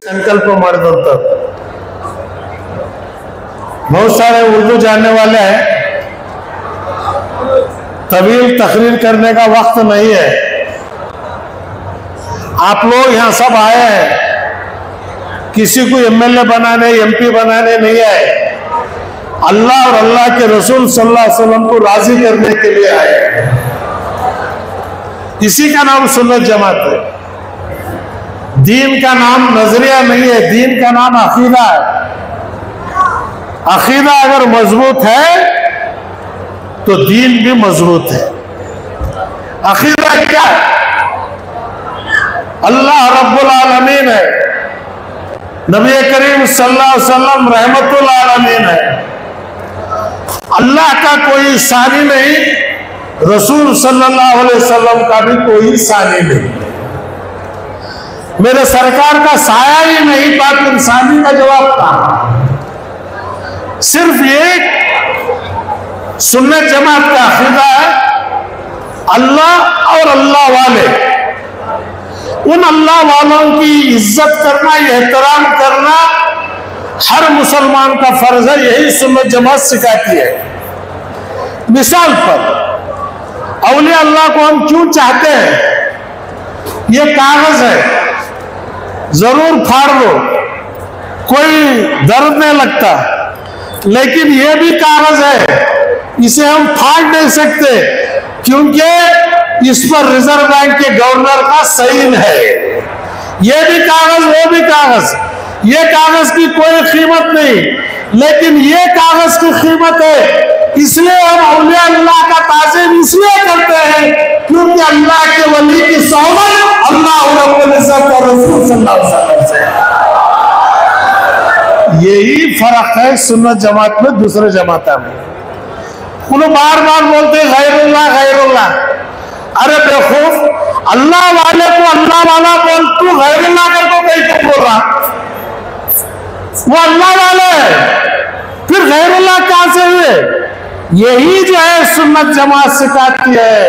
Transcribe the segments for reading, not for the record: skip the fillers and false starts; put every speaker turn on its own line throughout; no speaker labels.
संकल्प ಮಾಡಿದಂತದ್ದು। बहुत सारे उर्दू जानने वाले हैं, तवील तकरीर करने का वक्त नहीं है। आप लोग यहाँ सब आए हैं, किसी को एमएलए बनाने एमपी बनाने नहीं आए, अल्लाह और अल्लाह के रसूल सल्लल्लाहु अलैहि वसल्लम को राजी करने के लिए आए। इसी का नाम सुन्नत जमात है। दीन का नाम नजरिया नहीं है, दीन का नाम अकीदा है। अकीदा अगर मजबूत है तो दीन भी मजबूत है। अकीदा क्या है? अल्लाह रब्बुल आलमीन है, नबी करीम सल्लल्लाहु अलैहि वसल्लम रहमतुल आलमीन है। अल्लाह का कोई सानी नहीं, रसूल सल्लल्लाहु अलैहि वसल्लम का भी कोई सानी नहीं। मेरे सरकार का साया ही नहीं, बात इंसानी का जवाब था। सिर्फ एक सुन्नत जमात का अकीदा है, अल्लाह और अल्लाह वाले, उन अल्लाह वालों की इज्जत करना, एहतराम करना हर मुसलमान का फर्ज है। यही सुन्नत जमात सिखाती है। मिसाल पर औलिया अल्लाह को हम क्यों चाहते हैं? ये कागज है, जरूर फाड़ लो, कोई दर्द नहीं लगता, लेकिन ये भी कागज है, इसे हम फाड़ नहीं सकते क्योंकि इस पर रिजर्व बैंक के गवर्नर का साइन है। ये भी कागज, वो भी कागज। ये कागज की कोई कीमत नहीं, लेकिन ये कागज की कीमत है। इसलिए हम औलिया अल्लाह का ताज़ीम इसलिए करते हैं क्योंकि अल्लाह के वली की सोहबत अल्लाह रब्बुल इज्जत और रसूल सल्लल्लाहु अलैहि वसल्लम से। यही फर्क है सुन्नत जमात में दूसरे जमात में। उन्हें बार बार बोलते गैरुल्लाह गैरुल्लाह। अरे बेवकूफ, अल्लाह वाले को अल्लाह वाला बोल, तू गैरुल्लाह करके कहीं क्यों बोल रहा? वो अल्लाह वाले है, फिर गैरुल्लाह कहां से हुए? यही जो है सुन्नत जमात सिखाती है।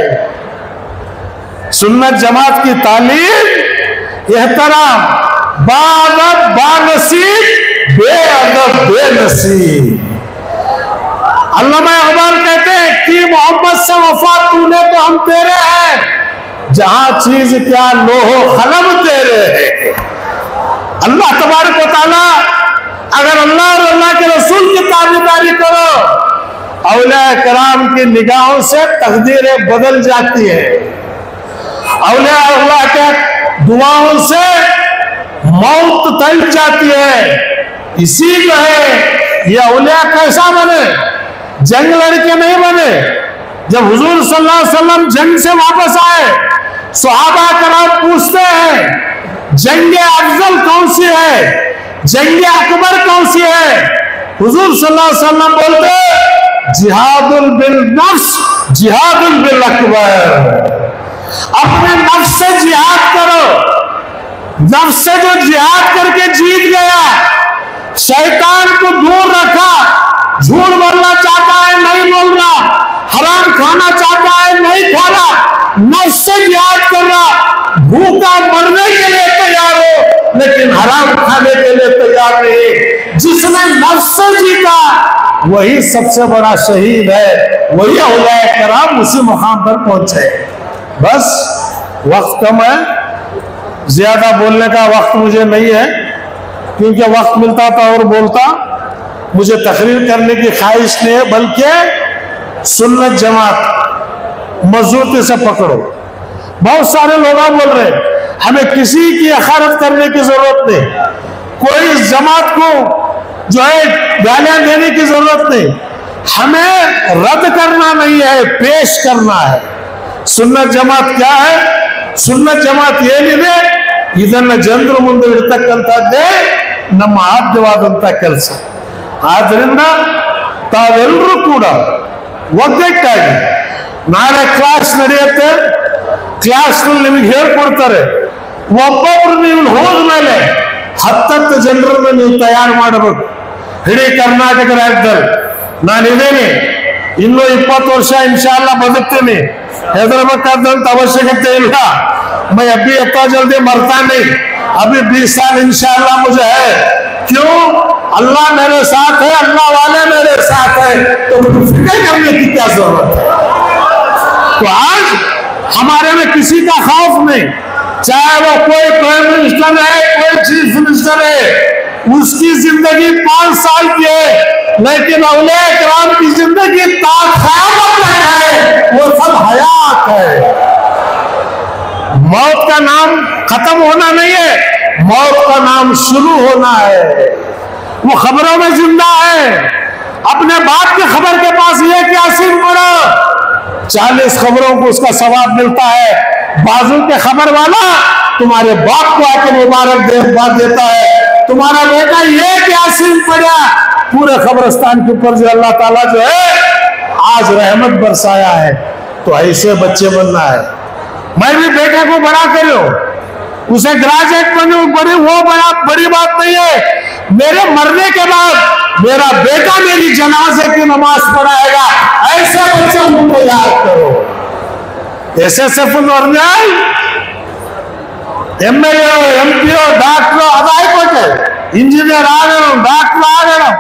सुन्नत जमात की तालीम एहतराम, बाअदब बानसीब, बेअदब बेनसीब। अल्लामा इकबाल कहते हैं कि मोहम्मद से वफा तूने तो हम तेरे हैं, जहां चीज क्या लोहो खलम तेरे है। अल्लाह तबारक व तआला, अगर अल्लाह और अल्लाह के रसूल की ताबीदारी करो, औलिया कराम की निगाहों से तकदीरें बदल जाती है। औलिया अल्लाह के दुआओं से मौत टल जाती है। इसी जो है ये औलिया कैसा बने? जंग लड़के नहीं बने। जब हुजूर सल्लल्लाहु अलैहि वसल्लम जंग से वापस आए, सहाबा कराम पूछते हैं जंग अफजल कौन सी है, जंग अकबर कौन सी है? हुजूर सल्लल्लाहु अलैहि वसल्लम बोलते जिहादुल बिल नफ्स जिहादुल बिल अकबर। अपने नफ्स से जिहाद करो। नफ्स से जो जिहाद करके जीत गया, शैतान को दूर रखा, झूठ बोलना चाहता है नहीं बोल रहा, हराम खाना चाहता है नहीं खा रहा, नफ्स से जिहाद कर रहा, भूखा मरने के लिए तैयार हो लेकिन हराम खाने के लिए तैयार नहीं। जिसने नफ्स से जीता वही सबसे बड़ा शहीद है, वही औलिया कराम उसी मुकाम पर पहुंचे। बस वक्त कम है, ज्यादा बोलने का वक्त मुझे नहीं है, क्योंकि वक्त मिलता था और बोलता। मुझे तकरीर करने की ख्वाहिश नहीं है, बल्कि सुन्नत जमात मजबूती से पकड़ो। बहुत सारे लोग बोल रहे हैं हमें किसी की अखारत करने की जरूरत नहीं, कोई इस जमात को जो है गालियां देने की जरूरत नहीं, हमें रद्द करना नहीं है, पेश करना है। सुन्नत जमात क्या है? सुन्नत जमात ಏನಿದೆ, ಇದನ್ನ ಜನರ ಮುಂದೆ ಇಡ್ತಕ್ಕಂಥದ್ದೇ ನಮ್ಮ ಆದ್ಯವಾದಂತ ಕೆಲಸ. ಆದ್ರಿಂದ ತಾವೆಲ್ಲರೂ ಕೂಡ ಒಗ್ಗಟ್ಟಾಗಿ ನಾಳೆ ಕ್ಲಾಸ್ ನಡೆಯುತ್ತೆ, ಕ್ಲಾಸ್ ನಲ್ಲಿ ನಿಮಗೆ ಹೇಳ್ಕೊಡ್ತಾರೆ. ಒಬ್ಬೊಬ್ರು ನೀವು ಹೋದ್ಮೇಲೆ 10 ಜನರನ್ನ ನೀವು ತಯಾರು ಮಾಡಬೇಕು. ಇಡೀ ಕರ್ನಾಟಕ ರಾಜ್ಯದಲ್ಲಿ ನಾನಿದ್ದೇನೆ, ಇನ್ನೂ 20 ವರ್ಷ इंशाअल्लाह ಬದುಕ್ತೀನಿ, ಹೆದರಬೇಕಾದಂತ ಅವಶ್ಯಕತೆ ಇಲ್ಲ. मैं अभी इतना जल्दी मरता नहीं, अभी 20 साल इंशाअल्लाह मुझे है। क्यों? अल्लाह मेरे साथ है, अल्लाह वाले मेरे साथ है, तो मुझे फिक्र करने की क्या जरूरत है? तो आज हमारे में किसी का खौफ नहीं, चाहे वो कोई प्राइम मिनिस्टर है, कोई चीफ मिनिस्टर है, उसकी जिंदगी 5 साल की है, लेकिन औलिया किराम की जिंदगी क़यामत तक है, वो सब हयात है। मौत का नाम खत्म होना नहीं है, मौत का नाम शुरू होना है। वो खबरों में जिंदा है। अपने बाप की खबर के पास ये क्या सीन पड़ा, 40 खबरों को उसका सवाब मिलता है। बाजू के खबर वाला तुम्हारे बाप को आके मुबारक देता है, तुम्हारा बेटा ये क्या सीन पड़ा, पूरे खबरस्तान के ऊपर जो अल्लाह ताला जो है आज रहमत बरसाया है। तो ऐसे बच्चे बनना है। मैं भी बेटे को बड़ा करो, उसे ग्रेजुएट बनूं, बड़ी बात नहीं है। मेरे मरने के बाद मेरा बेटा मेरी जनाजे की नमाज पढ़ाएगा, ऐसे बच्चे उनको याद करो। एसएसएफ एमएलए एमपी डॉक्टर अदायकोटे इंजीनियर आगണം, डॉक्टर आगണം,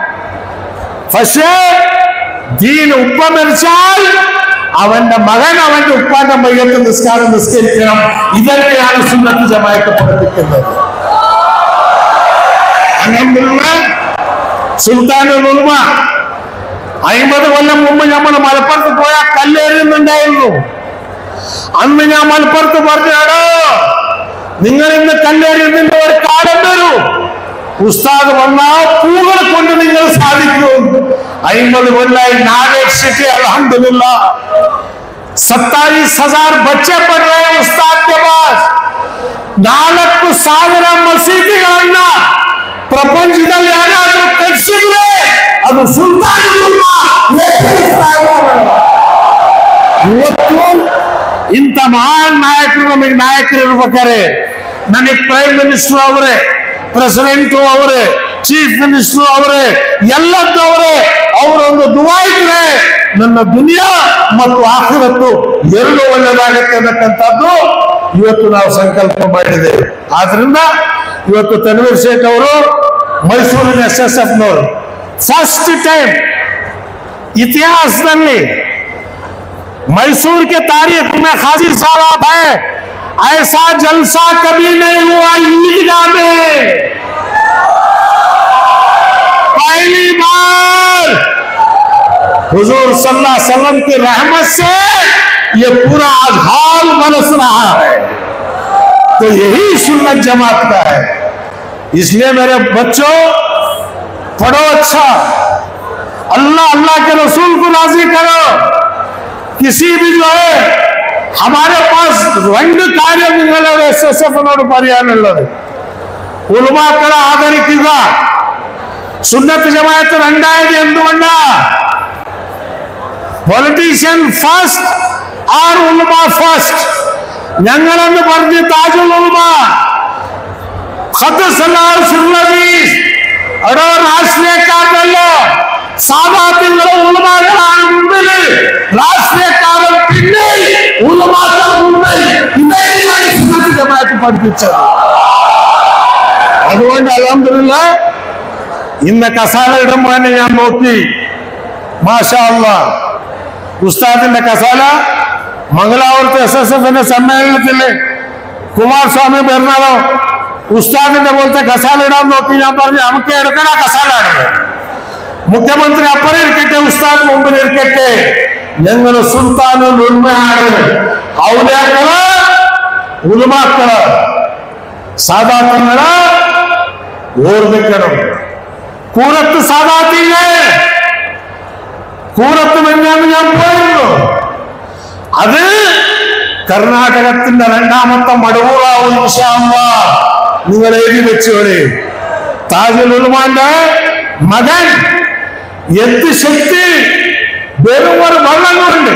പക്ഷേ ദീൻ ഉപ്പ മരിച്ചാൽ അവന്റെ മകൻ അവന്റെ ഉപ്പാന്റെ മയ്യത്ത് നിസ്കാരം നിസ്കരിക്കണം. ഇതൊക്കെയാണ് സുന്നത്ത് ജമാഅത്ത് പഠിപ്പിക്കുന്നത്. അൽഹംദുലില്ലാഹ് സുൽത്താനുൽ ഉലമ 50 കൊല്ലം മുമ്പ് നമ്മൾ മലപ്പുറത്ത് പോയാൽ കല്ലെറിയുന്നുണ്ടായിരുന്നു. അന്ന് ഞാൻ മലപ്പുറത്ത് പറഞ്ഞാടോ, നിങ്ങൾ ഇന്ന് കല്ലെറിയുന്നതിന്റെ ഒരു കാലം വരൂ, ഉസ്താദ് വന്നാൽ പൂകൾ കൊണ്ട് നിങ്ങൾ സാധിക്കും. 50 കൊല്ലായി नागेर सिटी अल्हम्दुलिल्लाह 27,000 बच्चे पढ़ रहे हैं उस्ताद के पास. 4,000 ಮಸೀದಿಗಳನ್ನ ಪ್ರಪಂಚದಲ್ಲಿ ಯಾರಾದರೂ ಕಟ್ಟಿಸಿದ್ರೆ ಅದು ಸುಲ್ತಾನ್ ಇವತ್ತು ಇಂಥ ಮಹಾನ್ ನಾಯಕರು ನಮಗೆ ನಾಯಕರಿರ್ಬೇಕಾರೆ ನನಗೆ ಪ್ರೈಮ್ ಮಿನಿಸ್ಟರ್ ಅವರೇ, ಪ್ರೆಸಿಡೆಂಟ್ ಅವರೇ, ಚೀಫ್ ಮಿನಿಸ್ಟರ್ ಅವರೇ, ಎಲ್ಲದವರೇ ಅವರೊಂದು ದುವಾ ಇದ್ರೆ ನನ್ನ ದುನಿಯಾ ಮತ್ತು ಆಖಿರತ್ತು ಎರಡು ಒಳ್ಳೆಯದಾಗತ್ತೆ ಅನ್ನತಕ್ಕಂಥದ್ದು ಇವತ್ತು ನಾವು ಸಂಕಲ್ಪ ಮಾಡಿದ್ದೇವೆ. ಆದ್ರಿಂದ ಇವತ್ತು ತನ್ವೀರ್ ಶೇಖ್ ಅವರು ಮೈಸೂರಿನ ಎಸ್ಎಸ್ಎಫ್ನವರು फर्स्ट टाइम इतिहासದಲ್ಲಿ मैसूर के तारीख में खाजी साहब है, ऐसा जलसा कभी नहीं हुआ ईदगाह में. पहली बार हुजूर सल्लल्लाहु अलैहि वसल्लम की रहमत से ये पूरा आज हाल बरस रहा है. तो यही सुन्नत जमात का है. इसलिए मेरे बच्चों पढ़ो अच्छा, अल्लाह अल्लाह के रसूल को राजी करो. किसी भी जो है हमारे पास रंग कार्य एसएसएफ पर्यानुള്ളത് ഉലമാക്കളെ ആദരിക്കുക. സുന്നത്ത് ജമാഅത്ത് രണ്ടായത് എന്തുകൊണ്ടാ? പൊളിറ്റീഷ്യൻ ഫസ്റ്റ് ആർ ഉലമ ഫസ്റ്റ്. ഞങ്ങളെന്ന് പറഞ്ഞ് താജുൽ ഉലമ ഖദ്ദസല്ലാഹു സിർറഹു അടോ രാഷ്ട്രീയക്കാരനല്ല, സാദാത്തുകളെ ഉലമാക്കളാണ് മുമ്പിൽ, രാഷ്ട്രീയക്കാരൻ പിന്നെ, ഉലമാക്കൾ മുമ്പിൽ. ഇതേയാണ് സുന്നത്ത് ജമാഅത്ത് പഠിപ്പിച്ചത്. അതുകൊണ്ട് അൽഹംദുലില്ലാഹ് ഇന്ന് കസാല ഇടുമ്പോൾ തന്നെ ഞാൻ നോക്കി, മാഷാ അല്ലാഹ് ഉസ്താദിന്റെ കസാല മംഗലാപുരത്ത് എസ്എസ്എഫിന്റെ സമ്മേളനത്തില് കുമാരസ്വാമി പറഞ്ഞാലോ ഉസ്താദിന്റെ പോലത്തെ കസാല ഇടാൻ നോക്കി. ഞാൻ പറഞ്ഞു നമുക്ക് എടുക്കണ കസാല ഇടണം, മുഖ്യമന്ത്രി അപ്പുറം ഇരിക്കട്ടെ, ഉസ്താദ് മുമ്പിൽ ഇരിക്കട്ടെ. ഞങ്ങൾ സുൽത്താനുൽ ഉലമയാണ്. ഔലിയാക്കള്, ഉലമാക്കള്, സാദാത്തുകള് ഓർമ്മിക്കണം. കൂരത്ത് സാദാത്തില്ലേ, കൂരത്ത് മെഞ്ഞാന്ന് ഞാൻ പോയിരുന്നു. അത് കർണാടകത്തിന്റെ രണ്ടാമത്തെ മടവൂറാവും ഇൻഷാ അല്ലാഹ്. നിങ്ങൾ എഴുതി വെച്ചോളെ. താജുൽ ഉലമാന്റെ മകൻ എന്ത് ശക്തി, വെറും ഒരു വെള്ളം കൊണ്ട്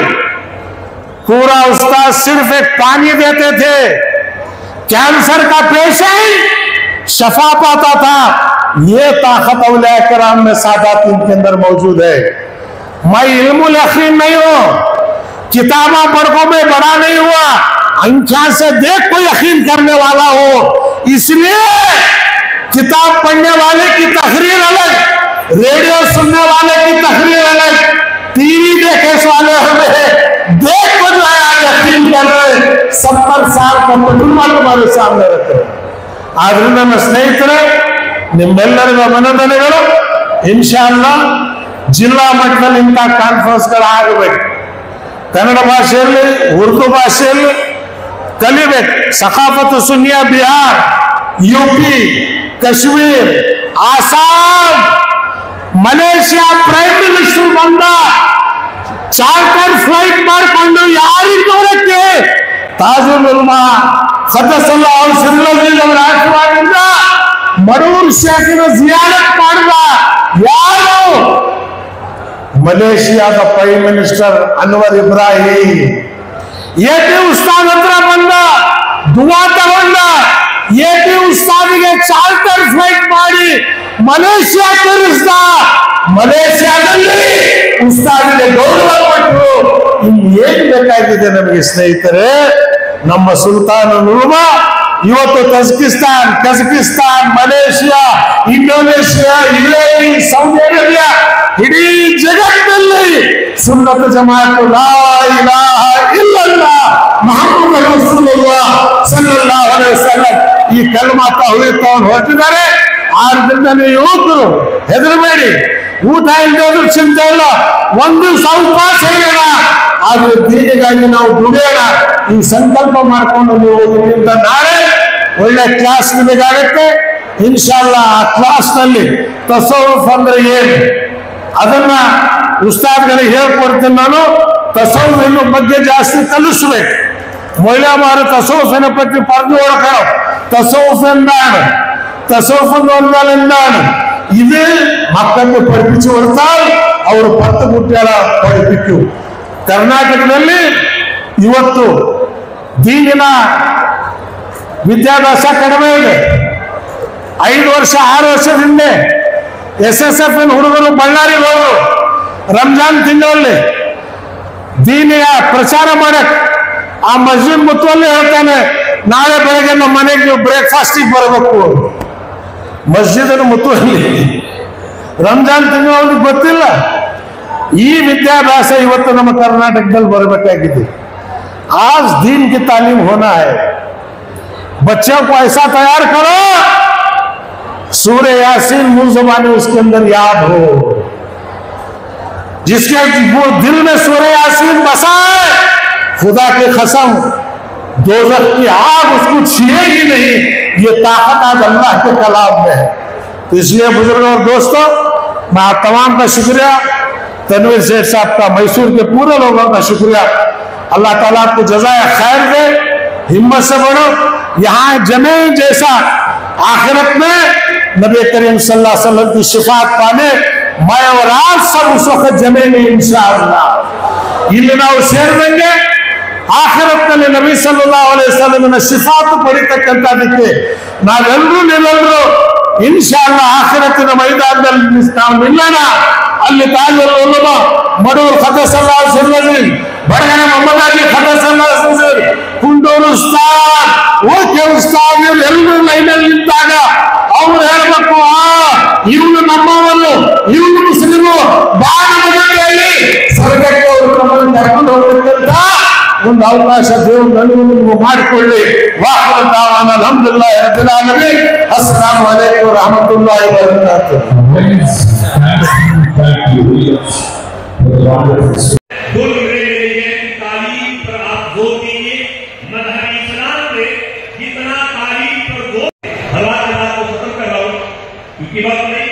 पूरा उस्ताद सिर्फ एक पानी देते थे, कैंसर का पेशेंट शफा पाता था. ये ताकत औलिया किराम में सादातीन के अंदर मौजूद है. मैं इल्मुल यकीन नहीं हूं, किताबा पढ़ों में बड़ा नहीं हुआ, अंखा से देख को यकीन करने वाला हो. इसलिए पढ़ने वाले की तकरीर अलग, रेडियो सुनने वाले की तकरीर अलग, टीवी देखने वाले हमें देख कर जो है आज यकीन कर रहे 70 साल का कुटुंब तुम्हारे सामने रखे। आद्र ನಮ್ಮ ಸ್ನೇಹಿತರೆ, ನಿಮ್ಮೆಲ್ಲರಿಗೂ ಅಭಿನಂದನೆಗಳು. ಇನ್ಶಾಅಲ್ಲಾ ಜಿಲ್ಲಾ ಮಟ್ಟದಲ್ಲಿ ಇಂಥ ಕಾನ್ಫರೆನ್ಸ್ಗಳು ಆಗಬೇಕು. ಕನ್ನಡ ಭಾಷೆಯಲ್ಲಿ, ಉರ್ದು ಭಾಷೆಯಲ್ಲಿ ಕಲಿಬೇಕು. Saqafath Sunniya Bihar, UP, Kashmir, Assam, Malaysia prime minister ಬಂದ ಚಾರ್ಟರ್ ಫ್ಲೈಟ್ ಮಾಡಿಕೊಂಡು ಯಾರಿದ್ದವರಕ್ಕೆ ತಾಜುಲ್ ಉಲಮಾ ಖದ್ದಸಲ್ಲಾಹು ಸಿರ್ರಜಿಲ್ ಅವರ ಆಶೀರ್ವಾದದಿಂದ ಮಡೂರ್ ಶೇಖನ ಜಿಯಾರತ್ ಮಾಡಿದ ಯಾರು? ಮಲೇಷಿಯಾದ prime minister Anwar Ibrahim. AT Usthad ಹತ್ರ ಬಂದ, ದುವಾ ತಗೊಂಡ. ಎಟಿ ಉಸ್ತಾದಿಗೆ ಚಾರ್ಟರ್ ಫ್ಲೈಟ್ ಮಾಡಿ ಮಲೇಷಿಯಾ ಕರೆಸಿದ. ಮಲೇಷಿಯಾದಲ್ಲಿ ಉಸ್ತಾದಿಗೆ ಗೌರವ ಕೊಟ್ಟರು. ಇನ್ನೇನು ಬೇಕಾಗಿದೆ ನಮಗೆ ಸ್ನೇಹಿತರೆ? ನಮ್ಮ ಸುಲ್ತಾನ್ ಉಲಮಾ ಇವತ್ತು Tajikistan, Kazakhstan, Malaysia, Indonesia, UAE, Saudi Arabia, ಇಡೀ ಜಗತ್ತಿನಲ್ಲಿ ಸುನ್ನತ್ ಜಮಾತ್ ಲಾ ಇಲಾಹ ಇಲ್ಲಲ್ಲಾಹ್ ಮುಹಮ್ಮದ್ ರಸೂಲುಲ್ಲಾಹ್ ಸಲ್ಲಲ್ಲಾಹು ಅಲೈಹಿ ವಸಲ್ಲಂ ಈ ಕಲ್ಮಾ ತೌಹೀದ್ ತಗೊಂಡು ಹೊರಟಿದ್ದಾರೆ. ಆದ್ರಿಂದ ಯುವಕರು ಹೆದರಬೇಡಿ, ಊಟ ಇಲ್ಲದೋದ್ರೂ ಚಿಂತೆ ಇಲ್ಲ, ಒಂದು ಉಪವಾಸ ಇರೋಣ, ಆದ್ರೆ ದೀನಿಗಾಗಿ ನಾವು ದುಡಿಯೋಣ. ಈ ಸಂಕಲ್ಪ ಮಾಡ್ಕೊಂಡು ನೀವು ಇಲ್ಲಿಂದ ನಾಳೆ ಒಳ್ಳೆ ಕ್ಲಾಸ್ ನಿಮಗಾಗುತ್ತೆ ಇನ್ಶಾಅಲ್ಲಾ. ಆ ಕ್ಲಾಸ್ ನಲ್ಲಿ ತಸವ್ವುಫ್ ಅಂದ್ರೆ ಏನು ಅದನ್ನ ಉಸ್ತಾದ್ಗಳಿಗೆ ಹೇಳ್ಕೊಡ್ತೀನಿ ನಾನು. ತಸವ್ವುಫಿನ ಬಗ್ಗೆ ಜಾಸ್ತಿ ಕಲಿಸ್ಬೇಕು. മൊയ്ലാമാര് തസൗഫിനെ പറ്റി പറഞ്ഞു കൊടുക്കണം. തസൗഫ് എന്താണ്, തസൗഫ് എന്ന് പറഞ്ഞാൽ എന്താണ്? ഇത് മക്കൾക്ക് പഠിപ്പിച്ചു കൊടുത്താൽ അവർ 10 കുട്ടികളെ പഠിപ്പിക്കും. ಕರ್ನಾಟಕದಲ್ಲಿ ಇವತ್ತು ದೀನಿನ ವಿದ್ಯಾಭ್ಯಾಸ ಕಡಿಮೆ ಇದೆ. 5 ವರ್ಷ 6 ವರ್ಷದಿಂದ SSF ಹುಡುಗರು ಬಳ್ಳಾರಿಗೆ ಹೋದ್ರು ರಂಜಾನ್ ತಿಂಗಳಲ್ಲಿ ದೀನಿಯ ಪ್ರಚಾರ ಮಾಡಕ್. ಆ ಮಸ್ಜಿದ್ ಮುತ್ತುವಲ್ಲಿ ಹೇಳ್ತಾನೆ, ನಾಳೆ ಬೆಳಗ್ಗೆ ನಮ್ಮ ಮನೆಗೆ ನೀವು ಬ್ರೇಕ್ಫಾಸ್ಟಿಗೆ ಬರಬೇಕು. ಮಸ್ಜಿದ್ ಮುತ್ತುವಲ್ಲಿ ರಂಜಾನ್ ತಿಂಗಳು ಅವ್ರಿಗೆ ಗೊತ್ತಿಲ್ಲ. ಈ ವಿದ್ಯಾಭ್ಯಾಸ ಇವತ್ತು ನಮ್ಮ ಕರ್ನಾಟಕದಲ್ಲಿ ಬರಬೇಕಾಗಿದೆ. आज दीन की तालीम होना है. बच्चों को ऐसा तैयार करो सूरह यासीन मुंह ज़बानी उसके अंदर याद हो. जिसके वो दिल में सूरह यासीन बसा है, खुदा की कसम दोज़ख की आग उसको छीनेगी नहीं. ये ताकत आज अल्लाह के कलाम में है. तो इसलिए बुजुर्गों और दोस्तों, मैं आप तमाम का शुक्रिया, तनवीर सेठ साहब का, मैसूर के पूरे लोगों का शुक्रिया. अल्लाह ताला आपको जज़ाए खैर दे, हिम्मत से बढ़ो. यहाँ जमे जैसा आखिरत में नबी करीम सल्लल्लाहु अलैहि वसल्लम की शिफात पाने मैं और आप सब उस वक्त जमेंगे इंशाअल्लाह. ಇಲ್ಲಿ ನಾವು ಸೇರಿದಂಗೆ ಆಖಿರತ್ನಲ್ಲಿ ನಬಿ ಸಲ್ಲಲ್ಲಾಹು ಅಲೈಹಿ ವಸಲ್ಲಂನ ಶಿಫಾತ್ ಪಡಿತಕ್ಕಂಥದಕ್ಕೆ ನಾವೆಲ್ಲರೂ ನಿಲ್ಲರು ಇನ್ಶಾಅಲ್ಲಾಹ್. ಆಖಿರತ್ತಿನ ಮೈದಾನದಲ್ಲಿ ನಾವು ನಿಲ್ಲೋಣ. ಅಲ್ಲಿ ತಾಜುಲ್ ಉಲಮಾ ಮಡೂರ್ ಖದ್ದಸಲ್ಲಾಹು ಸಿರ್ರಜಿಲ್, ಬಡಗನ ಮೊಹಮ್ಮದ್ ಅಲಿ ಖದ್ದಸಲ್ಲಾಹು ಸಿರ್ರಜಿಲ್, ಕುಂಡೂರು ಉಸ್ತಾದ್, ಓಕೆ ಉಸ್ತಾದ್ ಎಲ್ಲರೂ ಲೈನಲ್ಲಿ ನಿಂತಾಗ ಅವ್ರು ಹೇಳ್ಬೇಕು, ಇವನು ನಮ್ಮವನು, ಇವನು ಮುಸ್ಲಿಮು, ಬಾಣ ಮನೆಯಲ್ಲಿ ಸ್ವರ್ಗಕ್ಕೆ ಅವರು ನಮ್ಮನ್ನು ಕರ್ಕೊಂಡು ಹೋಗ್ಬೇಕಂತ ಒಂದು ಅವಕಾಶ ದೇವರು ನನಗೂ ಮಾಡಿಕೊಳ್ಳಿ. ವಾಹನ ದಾವಾನ ಅಲ್ಹಮ್ದುಲಿಲ್ಲಾಹಿ ರಬ್ಬಿಲ್ ಆಲಮೀನ್. ಅಸ್ಸಲಾಮು ಅಲೈಕುಂ ವರಹಮತುಲ್ಲಾಹಿ ವಬರಕಾತುಹು.
तालीम पर आप जोर दीजिए. मजहब इस्लाम में जितना तालीम पर जोर, हवाला को खत्म कर रहा हूं क्योंकि वक्त नहीं.